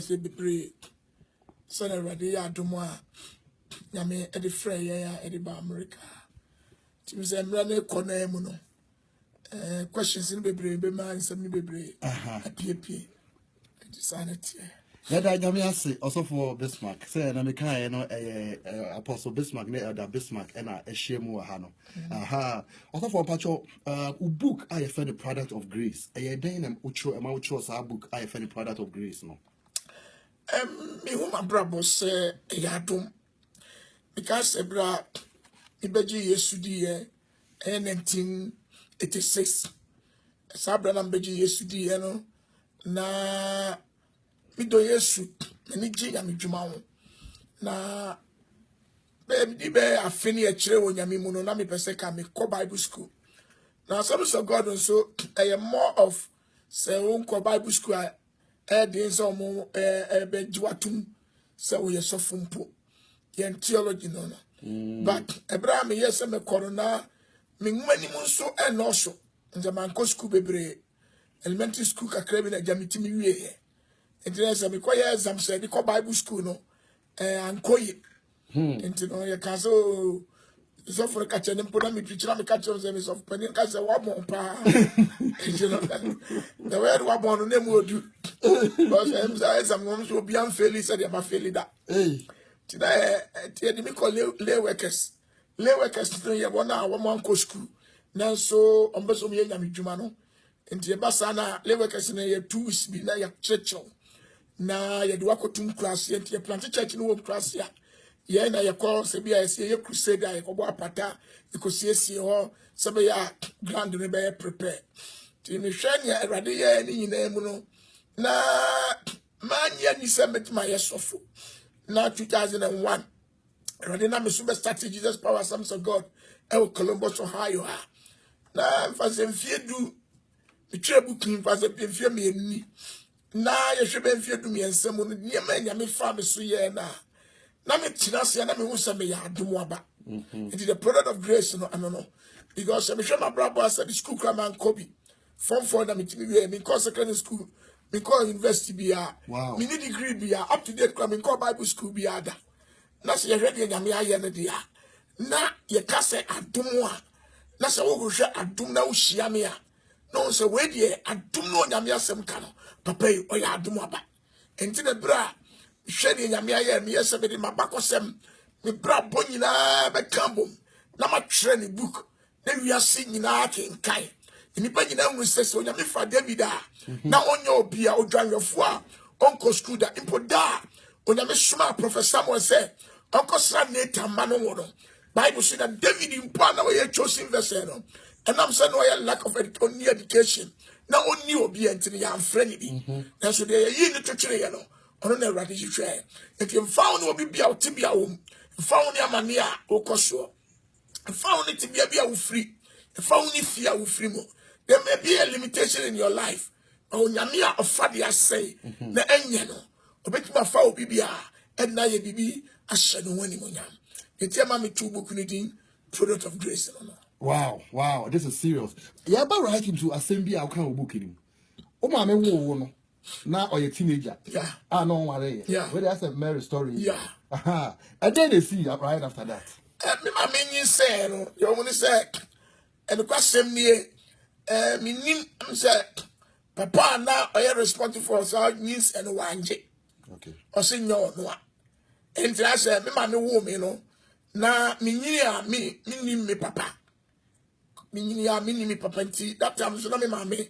say be so na ready ya domo a nyame e de frɛ ya e de ba America tim say mra na kona mu no questions ni bebre be ma ansem ni bebre apie sanity Yada nyame ase also for Bismarck say na me kan no Apostle Bismarck na Elder Bismarck na ehye mu ha no also for pacho book I find the product of grace den na ucho sa book I find the product of grace no me who my brabo say yadom because ebra ibeji Yesu di 1986 sabra na beji Yesu di no na mido Yesu ni ji ya midwuma ho na be afeni a kire wo nyame mu no na me pese ka me ko Bible school na some so God so more of say won ko Bible school dey so mo be jiwatum say wo yesofo mpo yen theology no but Abraham yes me corona me ngmani mu so no so nje man ko school bebre elementary school kakra bi na jamiti mi wie interest me ko ye exam say di ko Bible school no ankoye enti no ye ka so for catch them put me picture me catch them so penin ka say wa bon pa you know the word wa bon no mu odu because exam no so bi am fail said ya ba fail that today the me call lay workers no ye bona wa man ko school na so ombeso me nya medwuma no enti e ba sa na lay workers no ye 2 weeks bi na ya church na ye de wakotum class enti ye plant church no wo class ya ye na ye call se bia ye crusade ye ko bo apata e ko siesie ho se be ya grand ne be prepare ti mi hwe ne Awurade ye ni nyina mu no na manya ni se metima ye sofo na 2001 Awurade na me so be start Jesus Power Sons of God e Columbus Ohio na mfase mfie du etrebu kin mfase mfie me ni na ye hwebe mfie du me ensem no ne ma nya me fa me so ye na me tinase na me hu se me ya adom aba it is the product of grace no no because me hwe my brother as the school cram Kobe form 4 na me timi we me call secondary school me call university bia me need degree bia up to date cram me call Bible school bia da na se ye hwe de nya me aye ne dia na ye ka se adom a na se wo hwe adom na wo hia me a no se we de adom no nya me asem ka no papa yi o ya adom aba enti na bra hwede nyame aye me yese be de mabakosem me bra bo nyina be kambom na ma tire ni book na wiase nyina kenkai nipa nyina hu sese onyame fa David a na onya obi a odwanwefo a onko school da impo da onyame soma professor mo se onko sra neta ma no wono Bible say that David impo na we chosen vessel no and I'm saying no lack of education na oni obi entini ya mfreni bi na so de yi ni twetwere ye no ono na Awurade hwehwe enti mfawo no obi bia otibia wo mfawo ni amane a okoso mfawo ni tibia bia wo free mfawo ni fia wo free mo there may be a limitation in your life onyame a ofade asay na enye no obetima fa obi bia na ye bibi ahye no wani monyam enti ama me tu book ni din product of grace no wow this is serious yeah about right into assembly I can book him o ma me wo no na or your teenager no worry where that's a Mary story and then they see right after that me ma me say no you want to say and the question me nim say papa na are responsible for so news and wanje okay o say no and I say me ma me wo me no na me nyini a me nim me papa me nyini a me nim me papa nti that time so na me ma me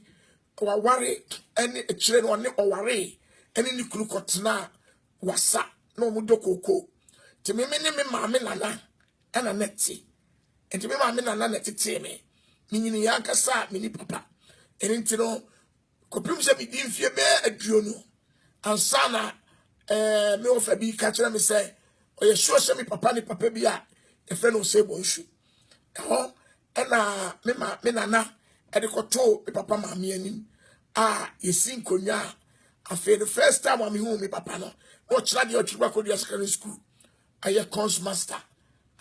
or worry any children or worry any kuru kotna wasa no mudokoko to me mammy nana and a netty and to me mammy nana netty me meaning yanka sa mini papa and into no copum se me dim fear bear a drone and sana me of a be catcher me say or you sure se me papa ni papa bia a friend will say bonshu and me nana and the koto papa mammy and you sing konya after the first time I'm home me papa no watch that your children secondary school I a cons master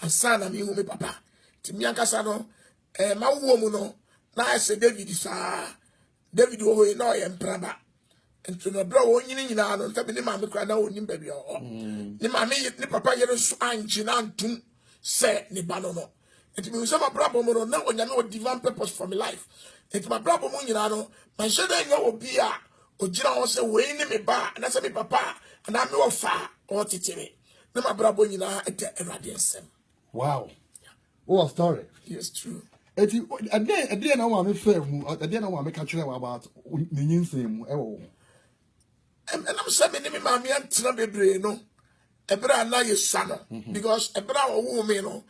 and son I'm home me papa to me ankasa no ma wo mu no na I say David sa David wo no empraba nti no bra wo nyini nyina no ntabi ne maame kra na onim ba bia o ne maame ne papa yere so anji na antum se ne ba no no nti me so ma brabo mo no na onyame o divine purpose for my life nti ma brabo mo nyina no man hye da nya obi a ogira ho se we ni me ba na se me papa na me wo fa o titire na ma brabo nyina ete Awurade nsem. Wow. What story? Yes, true. Eti ade na wa me fa mu ade na wa me ka kire about ne nyinsem mu ewo. And I'm saying me maame antra bebre no ebra na yesa no because ebra wo me no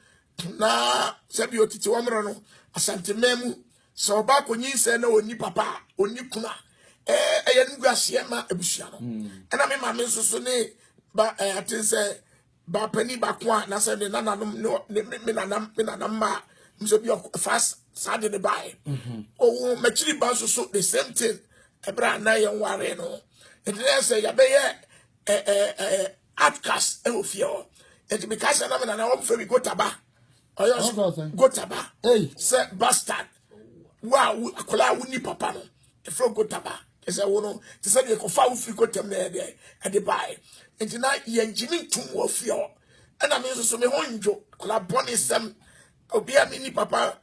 na se bi otiti wo mro no asante memu so ba ko nyinse na oni papa oni kuna eye nguase ma abusua no na me maame nso ne ba atense ba pani ba ko na se ne nananom me nanam ma mso bi fast sade ne bai o machiri ba so the same thing ebra na ye ware no it is a yabe outcast e ofio it because na me na wo fe bi gotaba oyo gotaba Hey, say bastard wow akola wuni papa no e fro gotaba e say wo no te say e ko fa wo fi gotam na e de bai enti na ye ngini tum wo fio e na me so me honjo akola boni sem obi a mi ni papa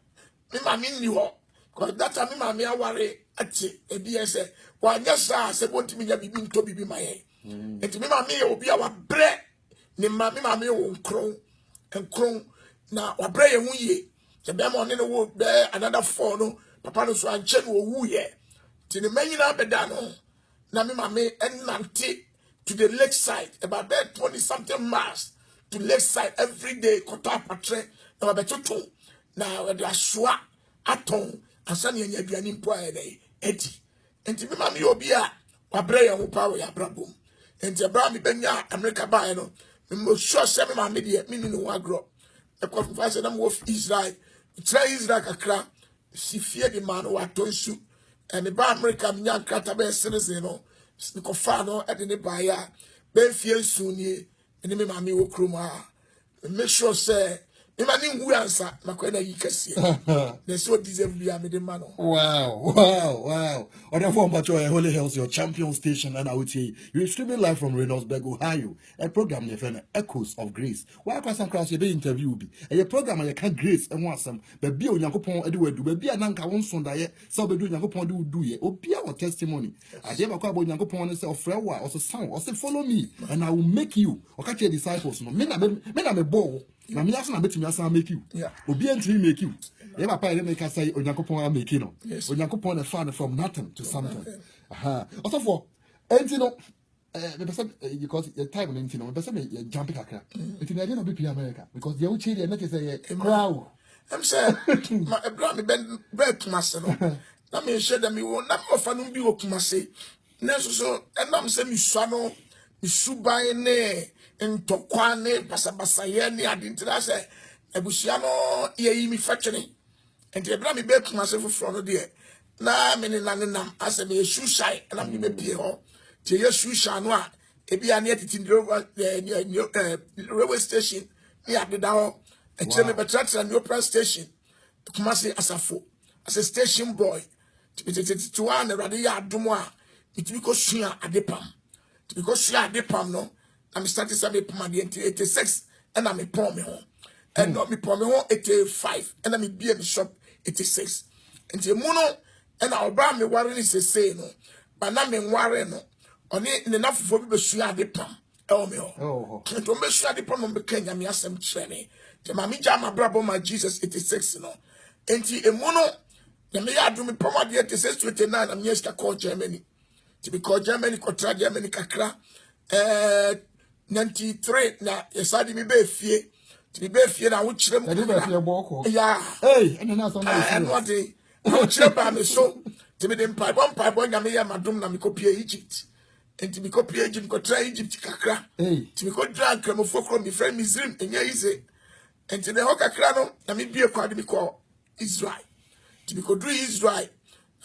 mi ma mi ni ho because that time mi ma mi aware ati e bi say wa nya sa se bonti mi nya bibi nto bibi maye enti mi ma mi obi a wa bre ni ma mi ma mi wo nkron na wa bre ye hu ye se be mo ne wo be another 4 no papa no so anche no wu ye ti ne manyina beda no na mi ma mi enante to the lakeside about 20 something miles to lakeside every day kota patre na ba betutu na we do aswa aton asane anya aduani mpo aye edi enti mi ma mi obi a wa bre ye hu pa we abrabom enti abra mi benya America ba no me mo sure se mi ma mi de mi ni no agro e ko fa se na mo of Israel try Israel kakra si fie di man wa tonsu and ba America mi nya krata be citizen no ni ko fa no e de ne ba ya be fie nsu ni ni mi ma mi wo kroma make sure say imani ngu ansa makwana yikase na so deserve bia me de ma no. Wow. Other form but your Holy Hills, your champion station, and I would say you're streaming live from Reynoldsburg, Ohio. A program near Echoes of Grace. Why pass and cross your interview be a program I can't grace and want some, but be on Yankopon Edward, but be an anchor one Sunday, so be doing Yankopon do ye, or be our testimony. I never call about Yankopon and say, or Frewa, or sound, or say, follow me, and I will make you, or catch your disciples. No, men I'm a ball. Na me aso na betimi asa make you. Obi antimi make you. Ye papa ye make say Onyankopon make you no. Onyankopon na fan from nothing to something. Aha. Also for enti no me person because the time enti no me person me jump kakra. Enti na dey no be America because they will change the make say crowd. I'm saying my brother me ben Kumase no. Na me share them me won na me ofa no bi wo Kumase. Na so and am say me sua no me suban ne ntokwane basabasa ye ni adintra se ebusia no ye yi mi fatwene enti ebra me be Kumase foforo no de na me ne nanam ase me shushan na me be pie ho ti ye shushan no a ebi ane atiti railway station ni adeda ho e kire me betratra new press station Kumase asafo as a station boy ti one rade ya adomo a itimi ko sua adepam ti ko sua adepam no I'm starting to me pom 86 and I'm a pom me home. And not me pom me home 85 and I'm be in the shop 86. And the mono and I'll buy me worry is a say no. But now me worry no. On it enough for people to the pom. Oh me oh. And to make sure the pom on the Kenya me asem training. The mammy jam my brabo my Jesus 86 no. And the mono the me ya do me pom 86 to 89 I'm yes to call Germany. To be called Germany contra Germany kakra 93 na yesadi mi be fie na wo kirem ya Hey, and na so na and what dey wo kirem ba me so ti me dem pipe nya me ya madum na me kopie Egypt enti me kopie Egypt ko try Egypt kakra ti me ko drag krem fokro mi friend Misrim enya ize enti ne ho kakra no na me bie kwade me ko Israel ti me ko do Israel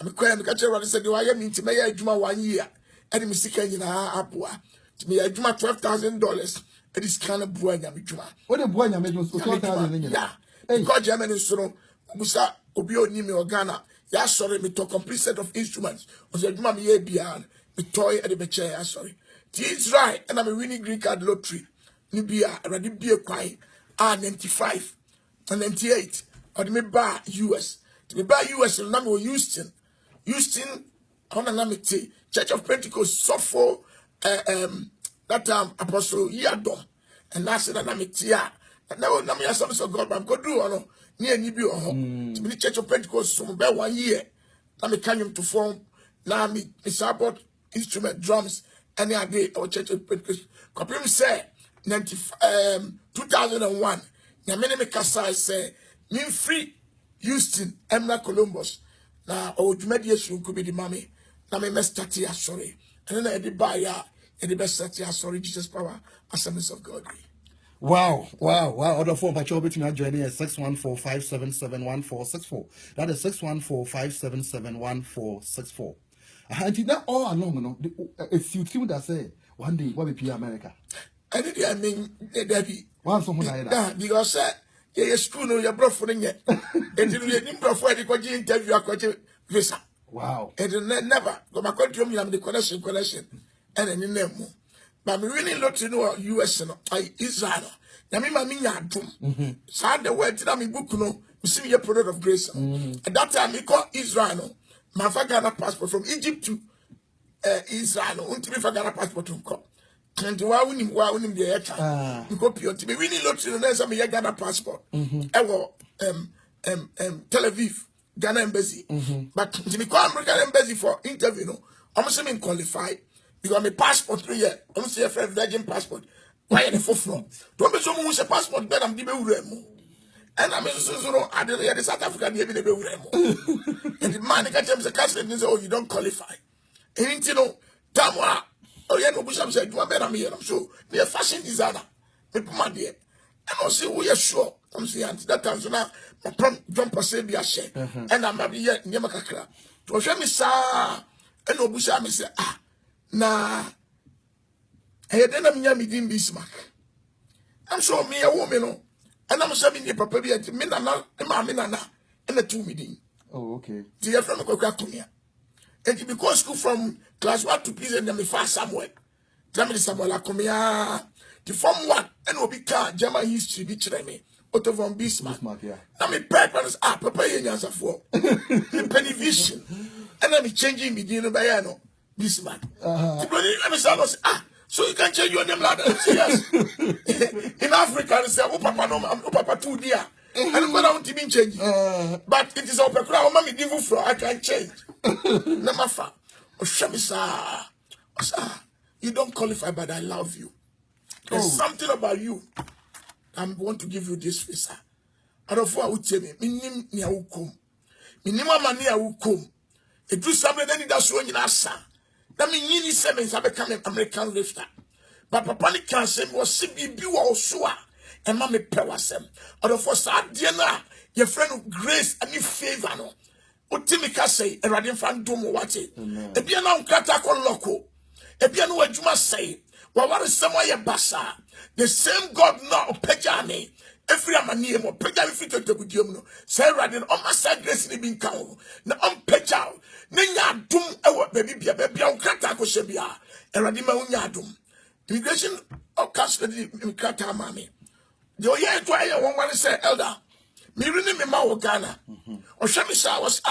na me kwa me ka chere say de wa ya mi nti me ya adwuma 1 year and me sika nyina aboa me I do my $12,000 it is kind of buanya me juma what the buanya me just $12,000 yeah because Germany so musa obi oni me Ghana ya sorry me to complete set of instruments o se juma me ye bia me toy at the chair, sorry. It's right, and I'm a winning green card lottery. Nibia, already be a quine, 95 and 98, or the me buy US. To me buy US and number Houston. Houston, on an amity, Church of Pentecost, so for that time, Apostle Yadom, and that's an amity. And now, I'm a son of God, but I'm going to do near Nibio home. To be the Church of Pentecost, so about 1 year. Now, me can to form, now, me support instrument, drums, any day, our Church of Pentecost. Copy say, 2001, Yamene Kasai say, me free Houston, Emma Columbus. Now, our mediation could be the mommy. Now, me must start here, sorry. And then I did buy ya, and the best start here, sorry, Jesus power, Assemblies of God. Wow. Order phone Pacho between joining us 614-577-1464. That is 614-577-1464. And now all along, if you think that say one day what will be America? I mean, Debbie. One someone like that. Because your school no your brother for yet. And you didn't prefer the interview a visa. Wow. And never go my country I'm the connection. And then name. But me really look to know US and Israel. Yami mami nyadum. So the word that me book no, we see me a product of grace. At that time we call Israel no. My Ghana passport from Egypt to Israel no. Until me Ghana passport to come. And why wouldn't the air? We go pure to me. We really look to the next time me Ghana passport. Ewo Tel Aviv Ghana embassy. But to me call American embassy for interview no. I'm saying qualified. Because my passport 3 years, I'm saying a virgin passport. Why are the forefront? Don't be someone who's a passport, but I'm the Beuremo. And I'm so I didn't hear the South African the Beuremo. And the man that comes a castle and says, oh, you don't qualify. And you know, Tamwa, oh, yeah, no, Busham said, you are better me. I'm sure they're fashion designer. People, my dear. And I'll say, we are sure. I'm saying, that time, so now, my prom jump per se be a share. And I'm a year, Yamakakra. To show me, sir, and no Busham say, ah. Na then I'm Yami Bismarck. I'm sure me a woman, and I'm serving your papa be at Minana, and the 2 meeting. Oh, okay. The from Cocaconia. And because school from class 1 to prison, then me fast somewhere. Tell me Samuel Acomia, the form 1, and will be car, German history, which I mean, Otto von Bismarck. Yeah. Now me purpose, papa, answer for penny vision, and I'm changing me, you know, Bayano. Bismarck. So you can change your name like that. Yes. In Africa, they say, oh, Papa, no, oh, Papa, 2 dear. And I'm going to be changing. But it is open. Mommy, give you floor. I can change. Namafa. Oh, Shamisa. You don't qualify, but I love you. There's something about you. I want to give you this visa. I don't know what you tell me. Minim ni aukum. Minima mani aukum. It do something then it does when you answer. That means you need 7 I become an American lifter. But Papa can say was CBB or Sua and Mammy Pewasem. Or the first Diana, your friend of grace and your favor. No, Utimika say, a radiant fan domo wati. A piano catacol loco. A piano what you must say. Well, what is somewhere bassa? The same God now pejame. Every amani mo pejame fit to good you. Say radiant on my side grace in being cow. Now on pejao. Nenya dum ewa baby on krata ko shebia erade ma unya dum immigration of custody krata mami the oye to aye won wan say elder me rini me ma wo Ghana o hwe me sa was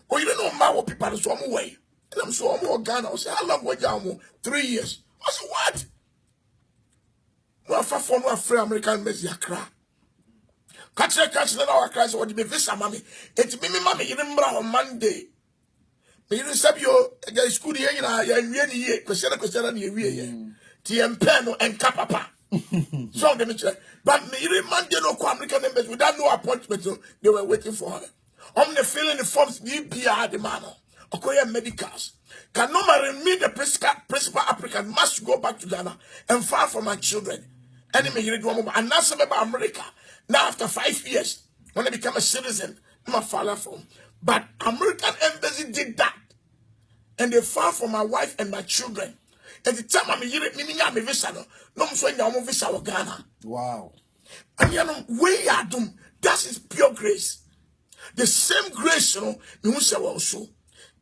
o you know ma wo people so mo way and I'm so mo Ghana o say how long we jam 3 years I say what no fa for no free American message akra catch na our Christ what the visa mami it me mami even bra on Monday. Me you sabi yo the school here na ya wie ni ye question na ye wie ye ti empe no enka papa so dem chere but me you Monday no ko American members without no appointment so they were waiting for her the filling the forms BPR the man okoye medicals can no marry me the principal African must go back to Ghana and far from my children and me you do and now some about America now after 5 years when I become a citizen my father from. But American embassy did that. And they fought for my wife and my children. At the time I'm here, me visa no so visa of Ghana. Wow. And you know, we are doomed. That is pure grace. The same grace, you know, we say also.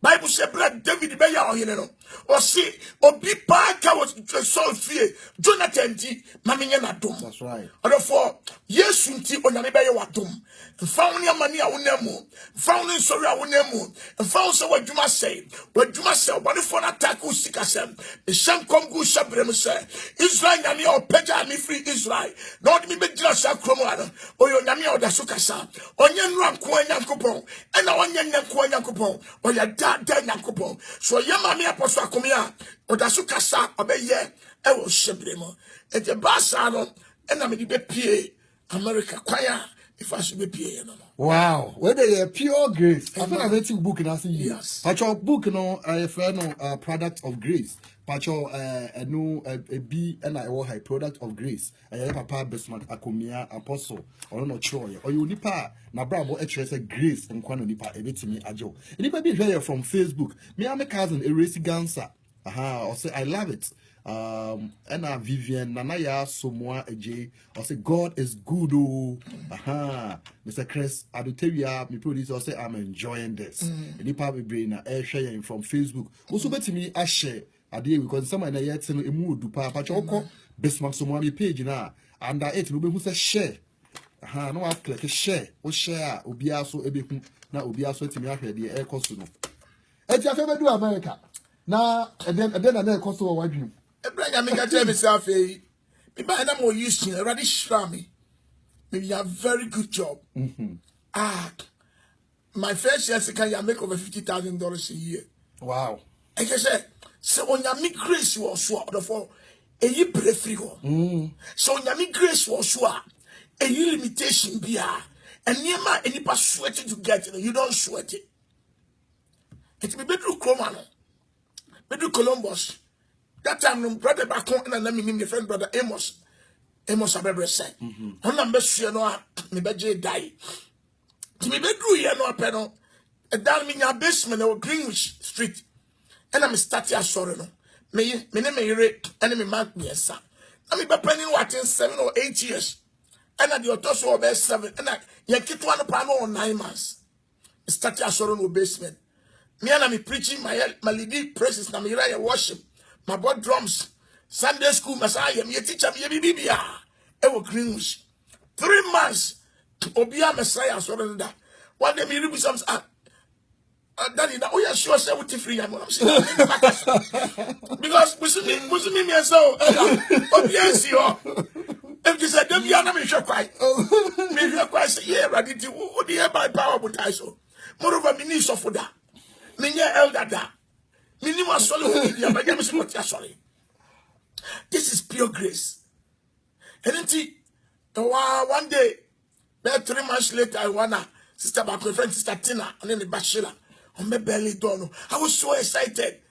Bible said brother David be ya ohene no o se obi pa ka was Saul fie Jonathan ti mamenye na dom. That's right. Therefore Yesu nti onyame be ye wadom found your money a wonemu found in sorry a wonemu found so wadwuma say body for attack usika sem the sham kom go shabrem say Israel nyame o pagya me free Israel Lord me be gina sha kromo ano oyo nyame o da so kasa onye nru anko anyankopon na onye nyanko anyankopon oya da nyankopon so ye ma me apostle akomia o da so kasa obeye e wo shabrem e je basa no na me di be pie America kwaya if I should be pie no. Wow, whether a pure grace. I feel like writing book in us. Yes. But your book, a product of grace. But your a B and I will have product of grace. I papa Bismarck Akomia Apostle or no Troy or you nipa na bravo a grace and quano nipa a bit to me ajo. And if I be here from Facebook, me and my cousin Erase Gansa. Or say I love it. And Vivian Nanaya Somoa AJ or say God is good. Mr. Chris Aduteria, me producer say I'm enjoying this. And you probably bring a sharing from Facebook. Also bet me I share a day because someone yet in a mood to papa choco Bismarck Somoa page now. And it will be who says share. No I click a share or share Obiaso Ebeku na Obiaso to me after the air costume. And you have do America. Now and then I costume what you. Abraham make tell myself me buy na more used to already shra me. Maybe a very good job. My first year second year make over $50,000 a year. Wow. I can say so on your grace was so therefore a ye pray free ho. So on your grace was so a limitation be and near my any pass sweating to get it, you don't sweat it. It's me bedroom Cromano. Bedroom Columbus. That time, brother back home, and let me name your friend, brother Amos Abebre said. On number no, me beje die. To me bedroom here no panel, a down in your basement or Greenwich Street. And I'm starting a sorrow. No, me name me rate, and me mark me a son. I mean, by penny what in 7 or 8 years. And at the autoso about 7, and I get 1 pound or 9 months. Starting a sorrow no basement. Me and me preaching my lady praises, na me worship. My boy drums, Sunday school, Messiah, me teacher, me bibia. Ewo Greenwich. 3 months. Obia Messiah, so that. One day me read some. Daddy, now we are sure say we free. I'm saying because we see me so. Obia see you. If you say them, you are not me sure quite. Me sure quite say yeah, ready to. What the by power but I so. Moreover, me need so for that. Me near elder that. Minimum sorry. This is pure grace. And one day, about 3 months later, I wanna sister back my friend sister Tina and then the bachelor on my belly dono. I was so excited.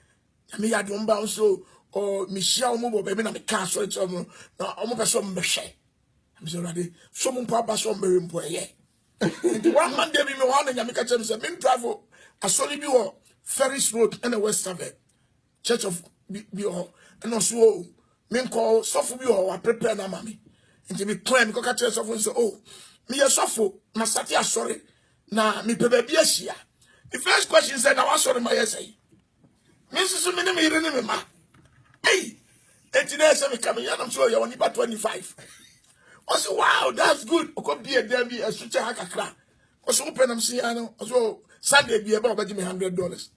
I mean I don't bounce so or Michelle Mobo baby na me can so it's no I'm person me share. I'm so ready. Someone papa so very important. One man dey me one and me catch him say me travel. I saw you be Ferris Road and the West Haven Church of Bio and also men call Sofu Bio or prepare na mommy. And to be clear, because catch yourself and say, oh, me a Sofu, Masati sorry. Na me baby here. The first question said, I was sorry, my essay. Mrs. Minimi, ma. Hey, 18 years of coming, I'm sure you're only about 25. I said, wow, that's good. I could be a demi, a switcher hacker. Also, open them, see, I know, also. Sunday be about me $100.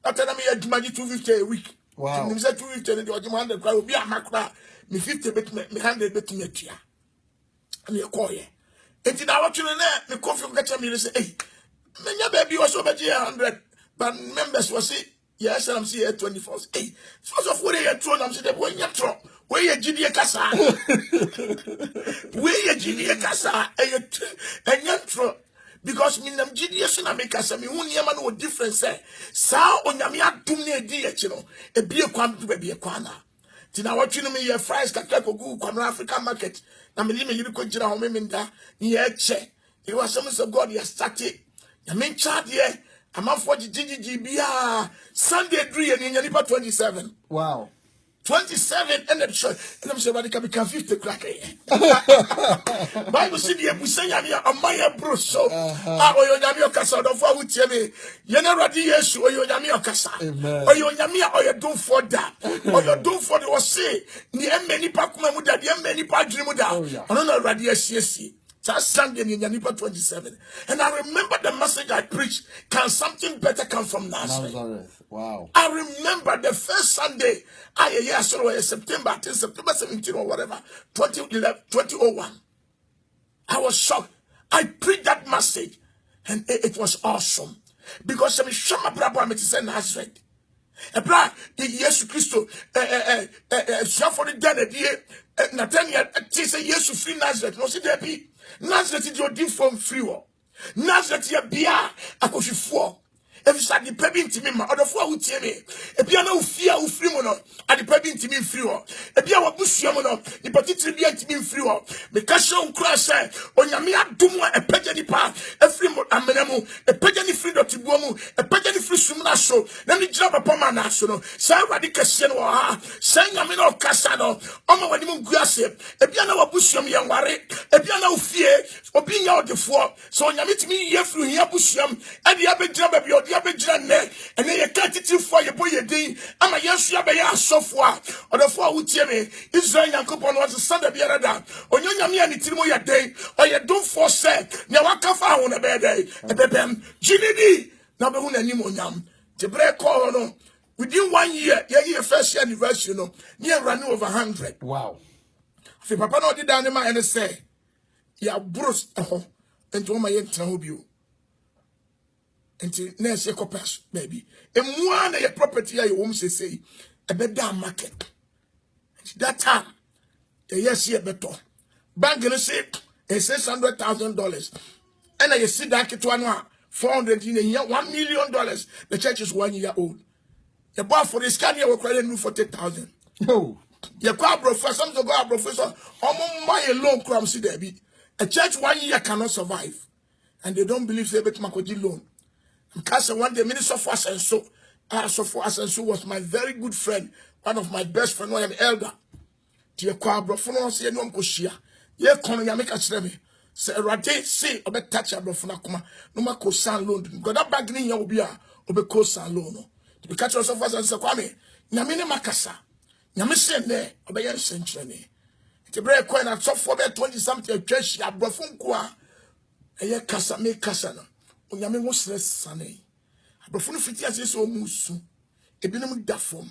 After that, me had money $250 a week. Wow. Me said $250 and the 100 crowd will be a macra. Me 50 bet me 100 bet me tia. And you call ye. And in our children, the coffee catch me and say, hey, me baby was over 100, but members was say, yes, and I'm seeing 24. Hey, first of all, they are thrown. I'm saying, the boy, you're thrown. Where you GD Casa? Where you GD Casa? And you're thrown. Because me nam GDS na make us me hu niam na o difference say sa onyame adum na edi echi no e bie kwam to bie kwana ti na watwe no me ye fries kakra kogu kwam African market na me libi ko gira ho me nda ye eche it was some of God ya started ya me chade ye amafo gigi bia Sunday 3 and nipa 27. Wow. 27 and the church. And I'm saying, can become 50 crack. Bible said, you say, I'm a Maya Bruce. So, or your Casa, the four would tell me, you're not ready, yes, or your Yamia Casa, or your Yamia, or you do for that, or you do for the say, near many Pakuman with that, many Padrim with that. I don't know, ready, yes. That's Sunday in Yanipa 27. And I remember the message I preached. Can something better come from Nazareth? Wow. I remember the first Sunday, September 17 or whatever, 2001. I was shocked. I preached that message and it was awesome. Because I'm sure my brother me to say Nazareth. Ebra Yesu Christo for the dead Nathaniel say Yesu free Nazareth. No see there be Nazareth is your deep from free war. Nazareth ya bia akofifo. If you start the pebby intimi ma other for who tell me. If you know fear who free mono at the pebby intimi free war. If you are bush yamono, the particular be intimi free war. Because you cross on Yamia Dumo a pegany pa, a free amenemo, a pegany free dot bomu, a pegany free sumna so. Let me drop upon my national. Say radication or saying Yamino Casano, Oma Wadimu Guase, a piano bush yam yamare, a piano fear, or being out the four. So Yamit me ye through Yabusham, and the other job of your and then you can't it for your boy a day. I'm a yes, Yabaya software or the four who tell me Israel and Coupon was a Sunday the other day. Or you know me and it's your day, or you don't forsake. Now I can't find on a bad day. A baby, GDD, number one and Nimonium. The break call within 1 year, your first anniversary, near running over 100. Wow. If Papa no did down and say, yeah, Bruce, and to my young you. Until next year, copas, baby. And one of your property, I won't say, a better market. That time, yes, year better. Bank gonna say, $600,000. And I see that to 400 in a year, $1 million. The church is 1 year old. The bar for this can you credit me 40,000. No. You call professor, some to go professor, my loan crumbs there be. A church 1 year cannot survive. And they don't believe they bet Makoji loan. Because one day, Minister for Asenso, Asenso was my very good friend, one of my best friends, an elder. Tia Quabro, for say no Koshia. Ye come ya make a treme. Say Rade, say, obe touch a brofunakuma, no mako san loan. Got that bag in your beer, obe co san loan. To be catch yourself as a Kwame, Yamine Makasa, Yamisen there, obe century. It's a break coin at soft for 20 something, church, ya brofunkwa, a ye casa make casana. Onyame wo stress sane abrofo fiti ase so musu ebinom da form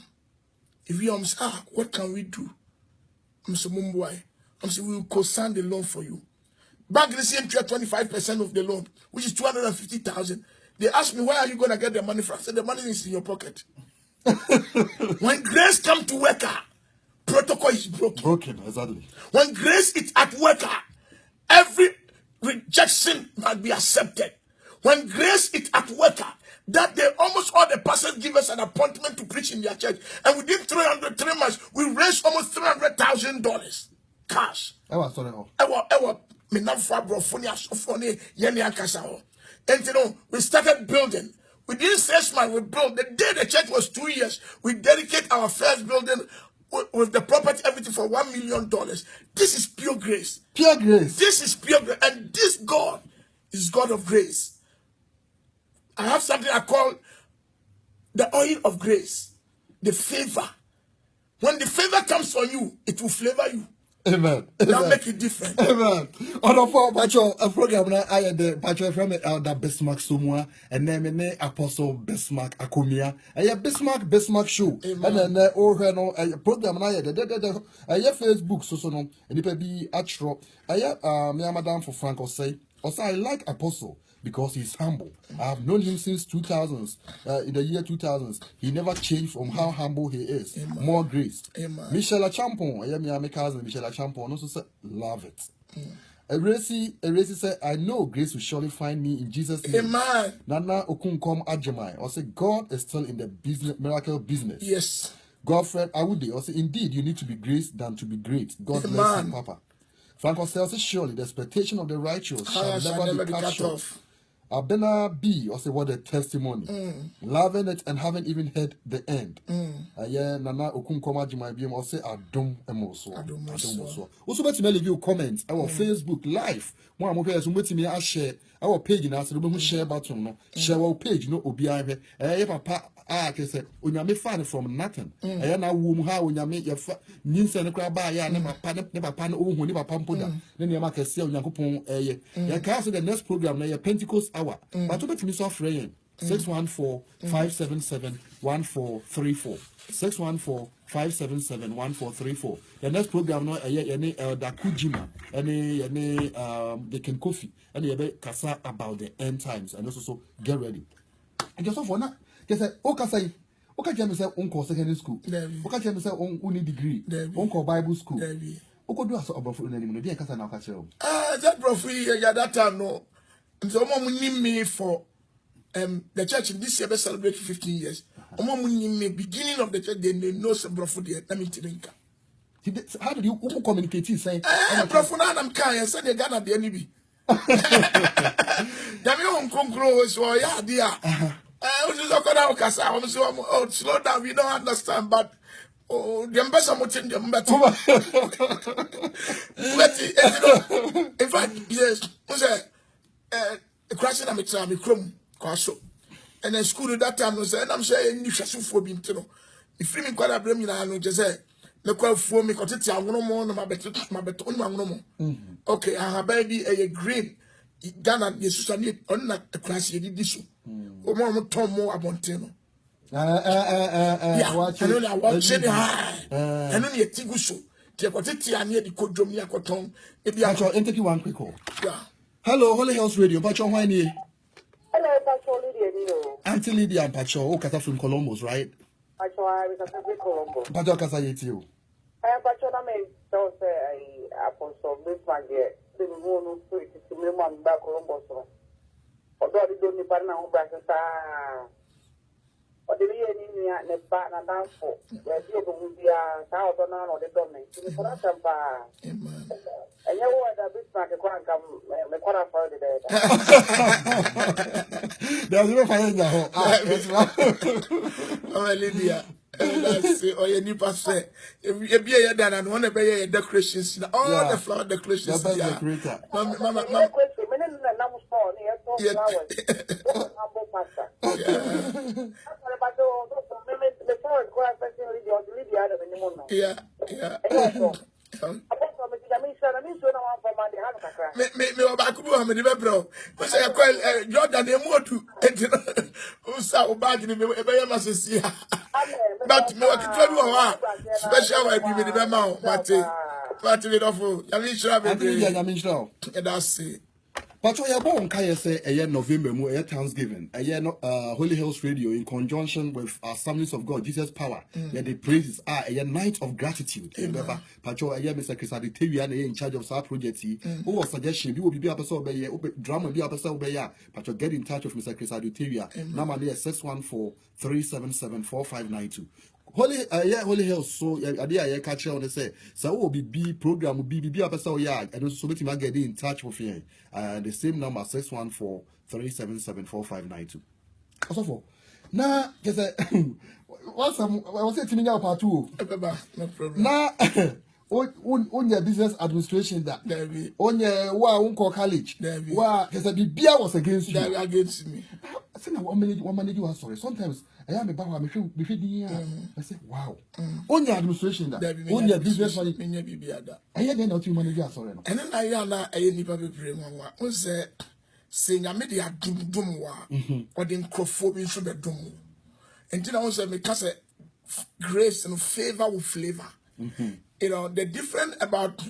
if you say what can we do so mumboy say we will co-sign the loan for you. Bank is 25% of the loan, which is 250,000. They ask me, where are you going to get the money from? I said, the money is in your pocket. When grace comes to work, protocol is broken. Exactly. When grace is at work, every rejection must be accepted. When grace is at work, that day almost all the pastors give us an appointment to preach in their church. And within 3 months, we raised almost $300,000 cash. And we started building. Within 6 months, we built. The day the church was 2 years, we dedicated our first building with the property, everything for $1 million. This is pure grace. Pure grace. This is pure grace. And this God is God of grace. I have something I call the oil of grace, the favor. When the favor comes on you, it will flavor you. Amen. That'll make it different. Amen. On a program now, I had the Patrick from Elder Bismarck Sumwa, and then Apostle Bismarck Akumia, and a Bismarck show. And then a program now, I have Facebook, so no, and it be actual. I have Madame for Franco say, also I like Apostle because he's humble. I have known him since 2000s, in the year 2000s. He never changed from how humble he is. Amen. More grace. Amen. Michelle Champon, I am my cousin, Michelle Champon, also said, love it. Eresi said, I know grace will surely find me in Jesus' name. Amen. Nana Okunkom Ajamai, also God is still in the business, miracle business. Yes. Godfred Awude, also indeed, you need to be graced than to be great. God bless you, Papa. Franco says, surely the expectation of the righteous shall never be cut off. Abena B, also what a testimony. Loving it and haven't even heard the end. Yeah, Nana Okunkoma Jimabi also Adom Emoso. Also, but to leave you comments. Our Facebook live. One more person with me, I share our page in us. We share button. No, share our page. No, Obi. Papa. Can say when you fan from nothing. I na womb how when you make your means and crab by ya never pan oh never pampoda. Then you make a sale Yakupon eh. You can the next program na your Pentecost hour. But to bet me soft rain 614-577-1434. 614-577-1434. The next program no any Dakujima any they can coffee and you be kasa about the end times and also get ready. And just for now. Yes, okay, Jam say uncle secondary school. Okay, Jam say uni degree. Uncle Bible school. Okay, do us about for any money. Kasa na catch you. That profi that time no. So mom knew me for the church in this year be celebrate 15 years. Mom knew me beginning of the church they know some profi there. Let me tell you. How did you communicate? Say, profi na am kan say they Ghana the NB. Yami on concro so ya dia. Slow down, we don't understand, but the ambassador mountain the better. In fact, yes, was a crashing at me chrome, castle. And then school at that time was and I'm saying you should for being to if you quite a blame I know just say the quite for me because it's a one more my better no more. Okay, I have baby a green Ghana yes need on a crash you did this. O mo ton mo abonteno watch it and only a tiguso te kwotete ane di kodwom ne akoton e bia interview one quick call. Hello Holy House Radio Pacho why ni hello Pacho Lydia Auntie Lydia and Pacho o kata from Columbus right Pacho I was from Columbus Pacho kasa yeti o Pacho na me so say I apostle Bismarck there the no so it is me man back Columbus although they don't need partner who brings us or the year in the partner down for where you will be a thousand or the domain. And you want a bit like a quantum, the quarter for the day. There's no fire. Oh, Lydia. Or your new pastor, if you are done and one of the decorations, all the flower decorations. Mama, yeah. Me back to am the bro. We say Jordan e mo tu. O sa o bag ni me e be ma se sia. But me wa kitwa bi wo ha. Special wa bi me the ma o. But we don't for. Ya mi sure be. That's it. But we are born say a November mu a Thanksgiving. Holy Hills Radio in conjunction with Assemblies of God Jesus Power. Yeah, the praises are a night of gratitude. Remember, Pacho Mr. Chris Aditya in charge of our project. Who was suggestion? You will be a person by drama be a person by ya. Pacho get in touch with Mr. Chris Aditya. Number 614-377-4592. Holy Hills, so I catch on say, so will be program will be a person yard, and also make him get in touch with him. The same number 614-377-4592. Also for now, just what's I was saying to part 2. No problem. Now, on your business administration that on your college, because the beer was against you. Against me. I said, one minute you are sorry. Sometimes I am about I say, wow. On your administration that on your business money, I had not you manager sorry. And then I am a nipa be pray one. Who say na me dia dum wa or the microphone so be dum. And then I was me cause grace and favor with flavor. You know the different about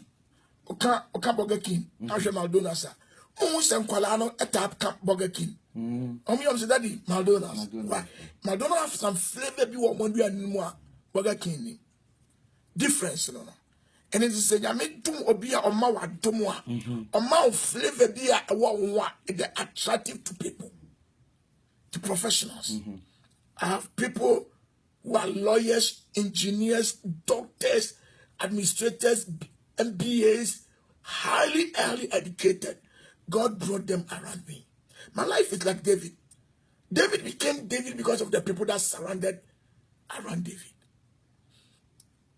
Oka Burger King. I say Maldonasa. Who say kwala no etap Burger King. Say daddy Maldonasa. Maldonasa have some flavor be what one do anymore Burger King. Difference no. And it is say ya me dum obi a oma wa dum a oma flavor be a wa the attractive to people, to professionals. I have people who are lawyers, engineers, doctors, administrators, MBAs, highly educated. God brought them around me. My life is like David. David became David because of the people that surrounded around David.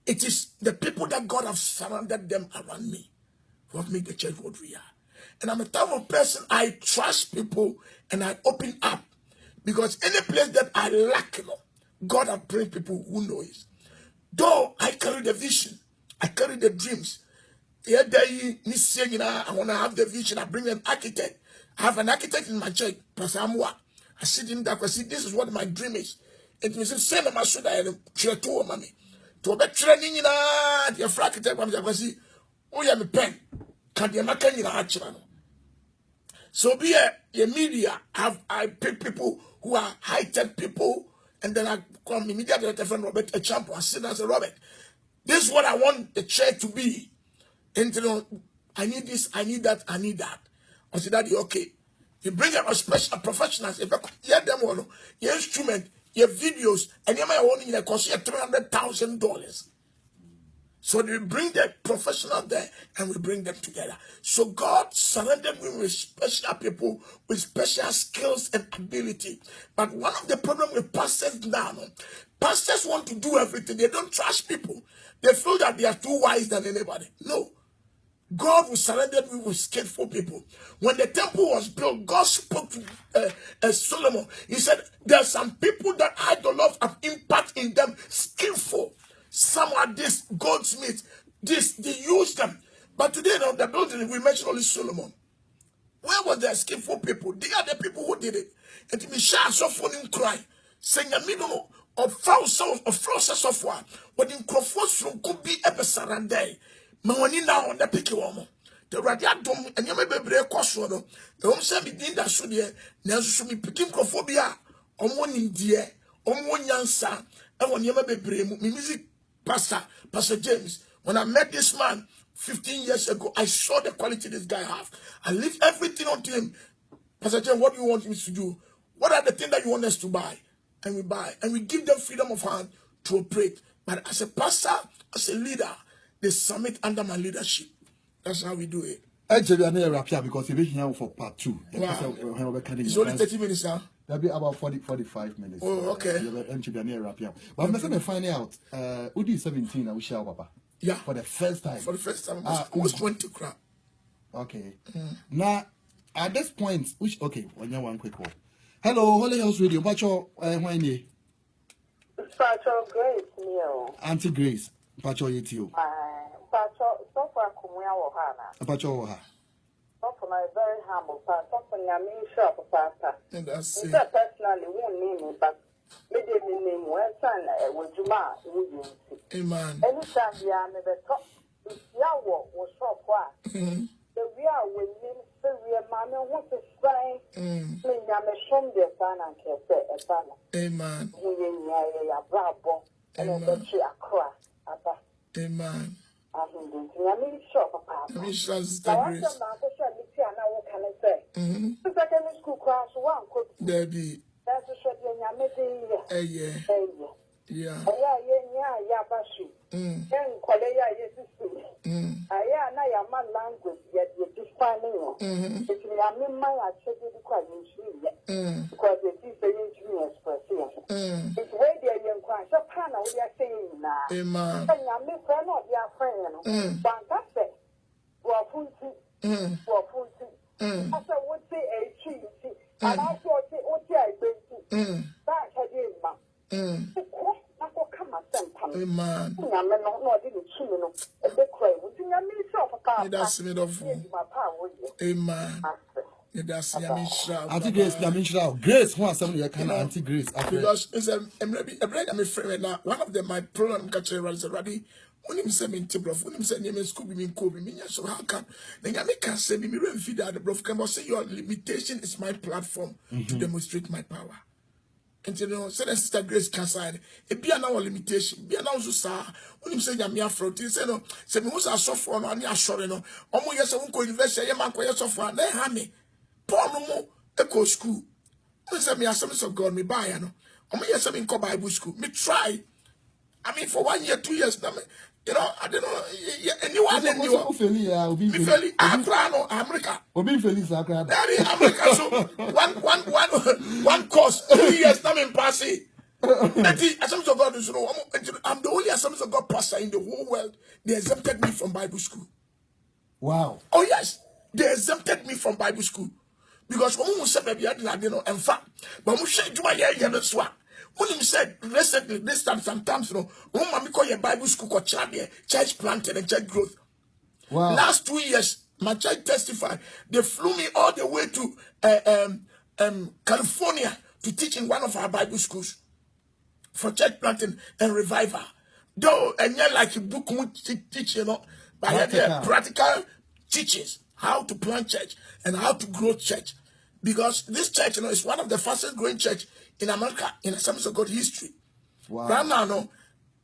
It is the people that God have surrounded them around me who have made the church what we are. And I'm a type of person, I trust people and I open up. Because any place that I lack, God has bring people who know it. Though I carry the vision, I carry the dreams. I want to have the vision. I bring an architect. I have an architect in my church, Pastor Amwa. I sit in that, I see this is what my dream is. It means send my shoulder and share to mommy. To be training in the architect, I see, oh, yeah, me pen. Can you make any actual? So be a media. I pick people who are high-tech people, and then I come immediately to friend Robert a champion. I sit down and say, Robert, this is what I want the church to be. And you know, I need this, I need that, I need that. I said, Daddy, okay. You bring up a special professionals, if you have them all, your instrument, your videos, and you might want to cost you $300,000. So we bring the professional there and we bring them together. So God surrounded me with special people with special skills and ability. But one of the problems with pastors now, pastors want to do everything. They don't trust people. They feel that they are too wise than anybody. No. God will surround me with skillful people. When the temple was built, God spoke to Solomon. He said, there are some people that I don't love have impact in them, skillful. Some are this goldsmith, this, they use them. But today, in the building, we mentioned only Solomon. Where was the skillful people? They are the people who did it. And to be shy, so for them cry, saying a minimum of thousands of process of one, but in Crawford's from could be a Sarandai. Mawani now on the picky woman. The radiatum and you may be break crossroad. The home said begin that should be Nelson should be picking Crawphobia on one in dear, on one young son, and when you may be brave, music. Pastor James, when I met this man 15 years ago, I saw the quality this guy have. I leave everything onto him. Pastor James, what do you want me to do? What are the things that you want us to buy? And we buy. And we give them freedom of hand to operate. But as a pastor, as a leader, they submit under my leadership. That's how we do it. Actually, I'm here because you've been here for part 2. Wow. It's only 30 minutes now. That'll be about 45 minutes. Oh, okay. But I'm going to find out, who did 17 and we share Papa? Yeah. For the first time. For the first time, almost 20 crap. Okay. Now, at this point, which, okay, one quick one. Hello, Holy House Radio. What's your, when you? Pacho Grace, Neil. Auntie Grace. Pacho Yetio. Pacho, so far, Kumia Ohana. Pacho Oha. For my very humble part, something I mean, shop of pastor. And that's it. Personally, won't name me, but maybe the name one son with Juma. Amen. Anytime you are the top, if Yawo was shop what the we are with him, so we are mamma, what is fine. When you are shown the fan and care, a fan. Amen. You are bravo, and a betray a cross. Amen. I mean, shop of pastor. I mean, she's the I grace. what can I say? Secondary school class one could There be. that's a shot in your Yeah. Yeah. yeah, Bashi. And Korea, yes, I am my language, yet you defining it. It's me, my attribute quite in because it is the engineer expression. It's where they are young class, a panel, we are saying now. Amen. And I miss her not your friend. Fantastic. Well, food. I said, what say a tree? And I thought, what I bring that I did, Amen. I'm not didn't chew, a big cry. Would you mean so? That's it of My power. Amen. That's Yamisha. Auntie Grace, Yamisha. Grace, who are some of your kind of Auntie Grace? Because it's a break. I'm afraid now. One of them, my program catcher is already. When him say me bluff, when him say name school me Kobe, me so how come? Then I can say me feed out the bluff. Can I say your limitation is my platform to demonstrate my power. And you know, say Sister Grace can say it be an hour limitation. Be an hour so when him say Yamia front, he say no, say me who's a software no, any assuring no. Omo yes I won't go university, man go yes software. Then honey, Paul no more echo school. When say me Assemblies of God me buy no. Omo yes I mean go Bible school. Me try. I mean for 1 year, 2 years now. You know, I don't know. Anyone in you? Me feel America. Obi Felix Akra. Daddy, America. So one course 2 years. I'm in passing. Assemblies of God is, you know, I'm the only Assemblies of God pastor in the whole world. They exempted me from Bible school. Wow. Oh yes, they exempted me from Bible school because when we said baby, I didn't know. In fact, but we said Juma when you said recently this time sometimes you know when mommy call your Bible school called church planting and church growth. Wow. Last 2 years, my church testified. They flew me all the way to California to teach in one of our Bible schools for church planting and revival. Though and yeah, like a book teach, you know, but practical teachings how to plant church and how to grow church. Because this church, you know, is one of the fastest growing church in America in Assemblies of God history. Wow. Right now, no,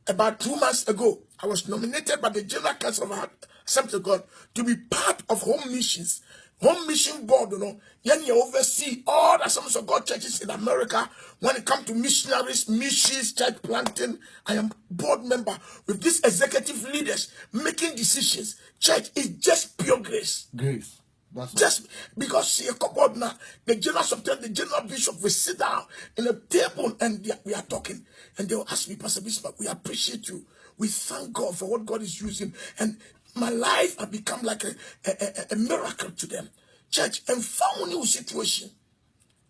about 2 months ago, I was nominated by the General Council of Assemblies of God to be part of Home Missions. Home Mission Board, you know, you oversee all the Assemblies of God churches in America. When it comes to missionaries, missions, church planting, I am board member with these executive leaders making decisions. Church is just pure grace. Grace. That's Just because she a board now, the general secretary, the general bishop will sit down in a table and we are talking. And they will ask me, Pastor Bismarck, we appreciate you. We thank God for what God is using. And my life has become like a miracle to them. Church, and found new situation.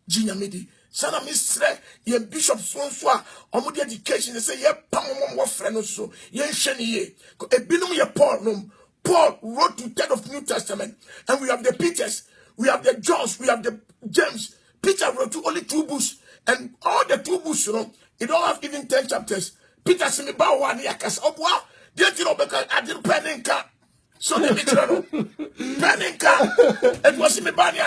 Jinya Medi. Sana misre, ye Bishop François, omo the education, they say, ye pamom wa friend so, ye sheni ye. Ebinum ye Paul num. Paul wrote to 10 of New Testament, and we have the Peters, we have the Johns, we have the James. Peter wrote only 2 books, and all the 2 books, you know, it don't have even 10 chapters. Peter said, me ba one yakas. Oh, wow, didn't you know because I didn't pen car. So the pen car. It was in the body.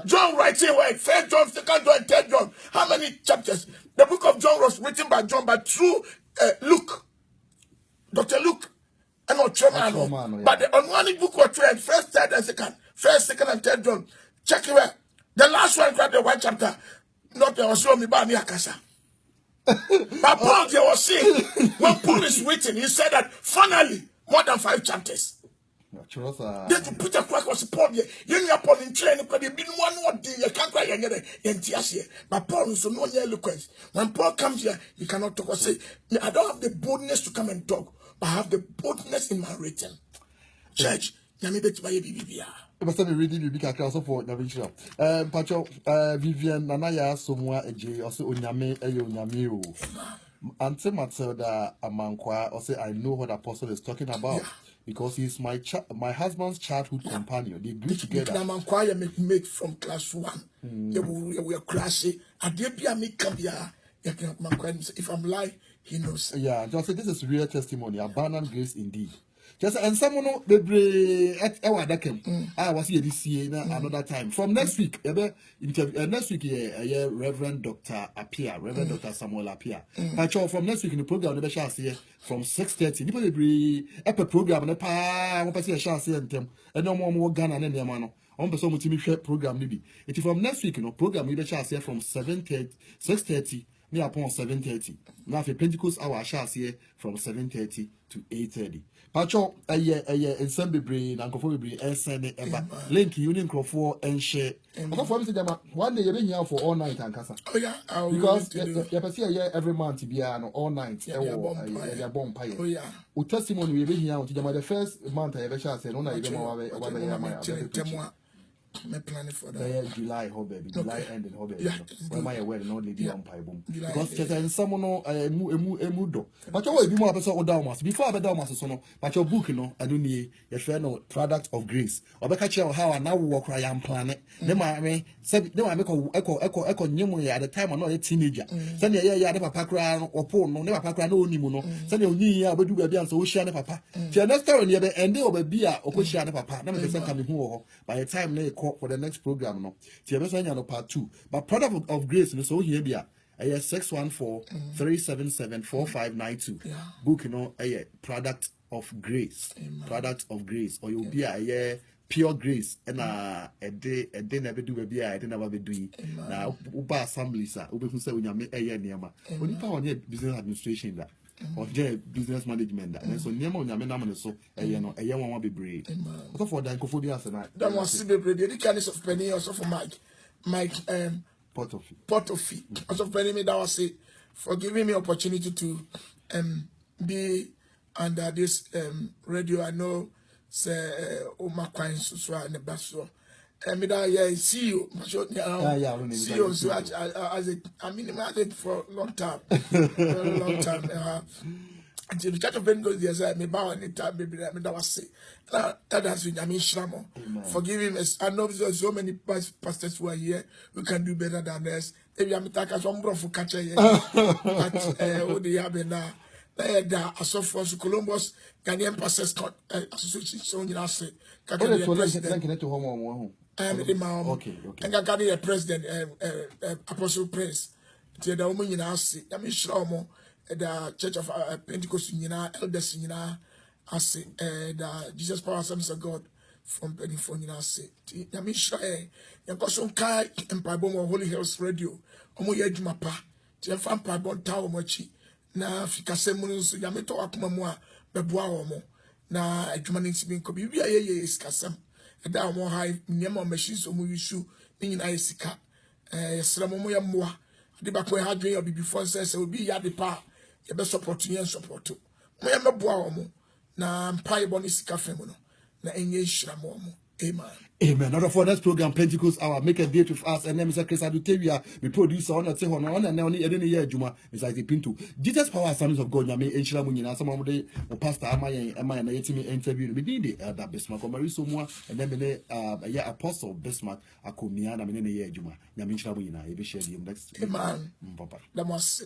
John writes away, 1 John, 2 John, 3 John. How many chapters? The book of John was written by John, but through Luke, Dr. Luke. And not Trauma, but the unwanted book was read 1st, 3rd, and 2nd. 1st, 2nd, and 3rd John. Check it out. The last one grabbed the 1 chapter. Not there was so me bani akasa. But Paul there was saying when Paul is written, he said that finally more than 5 chapters. Then to put a crack was Paul here. You know Paul in train because they been one more day. You can't cry and but Paul is no eloquence. When Paul comes here, he cannot talk or say, I don't have the boldness to come and talk. I have the boldness in my written. Church, Yami bet my BBBA. I must be reading Bibi Kakra also for Navichra. Pacho, Vivian, Nanaya, Somwa, Eji, also Unyame, Unyamio. Auntie Matilda Amankwa, also I know what Apostle is talking about because he's my husband's childhood companion. They grew together. Amankwa make from class 1. We were classy. I did be a make if I'm lying, he knows. Yeah, just say this is real testimony, abundant grace indeed. Just and someone at our decade. I was here this year another time. From next week, next week, Reverend Dr. Apia, Reverend Dr. Samuel Apia. But from next week in the program, the shall see from 6:30. People be a program and a pa, one person shall see them, and no more Ghana and Yamano. On person with me program maybe. It from next week, program we shall see from 7:30, 6:30. Me upon 7:30. Now for Pentecost hour, I shall see from 7:30 to 8:30. Pacho, and some be and conform be and send it ever. Link union for and share. One day you're here for all night and casa. Oh yeah, because you every month to be all night. Yeah, bomb pie. Oh yeah. With testimony we be here to the first month I ever shall say, no, I even me planning for that. July hobby, July ending hobby. Where my aware no lady on pie boom. Because just someone mudo. But you will be more person or down before I down so no. But your book, I don't need your friend no product of grace. Or catch you how I now walk I am planet. Then I make echo new at the time I'm not a teenager. Send ya the papa cry or poor no never papa no nimuno. Send your knee will do a dance so share the papa. The next time near the end they will be a or share the papa. Never the same coming home by the time they for the next program no. Part 2. But product of grace so here be a 614-377-4592. Book a product of grace. Amen. Product of grace. Or you'll be a pure grace and a day never do a beer, I didn't never be doing. Now Uba assembly sir, Ube who say when you make a year near only power on business administration that. or business management and so near on Yaman so a young one be brave. Also for the Kophobia and that was the kind of penny also for Mike Portofee. Also penny me that was for giving me opportunity to be under this radio. I know say Oma Kwine so and the best. Me that see you. See you. So I mean, I did for a long time. Until the church of Ben goes there, me bow any time, baby. I mean, that was say. That's when I mean, Shramo. Forgive him. I know there's so many pastors who are here who can do better than us. Maybe I'm talking some bro for catcher here. But what they have now. I saw for Columbus Ghanaian Pastors Association. So you know, say, okay. And I got a president, Apostle Prince. The woman in our city, I mean, Shlomo, the Church of Pentecost, elders in our city, the Jesus Power Assemblies of God from Pennyphone in our city. I mean, Shlomo, you got some kind and Pibon Holy Hills Radio, Omo Yajmapa, Tiafan Pibon Tower Mochi, na Ficasemus, Yameto Akmamwa, Beboa Omo, na a Jumanis being could be is Casam. That one high Niama machines or Muishu in Isika, Sramoya Moa, the Bakwe had dream of before says it will be Yadi Pa, your best supporting and support to. Mayama Boamo, na Pai Bonisika Femono, na English Ramomo. Amen. Amen. Not for this program, Pentecost Hour. Make a date with us. And then Mr. Chris Adutavia, we produce on a second on and only any year, Juma, Mr. Pinto. Jesus Power Assemblies of God, Yami, and Shiramunina, some of the Pastor Amaya and my interview. We did the Elder Bismarck, or Marie Somoa, and then a year Apostle Bismarck, a Kumiana, and in a year, Juma, Yamin Shiramunina, you be sharing next. Amen. Papa. That was.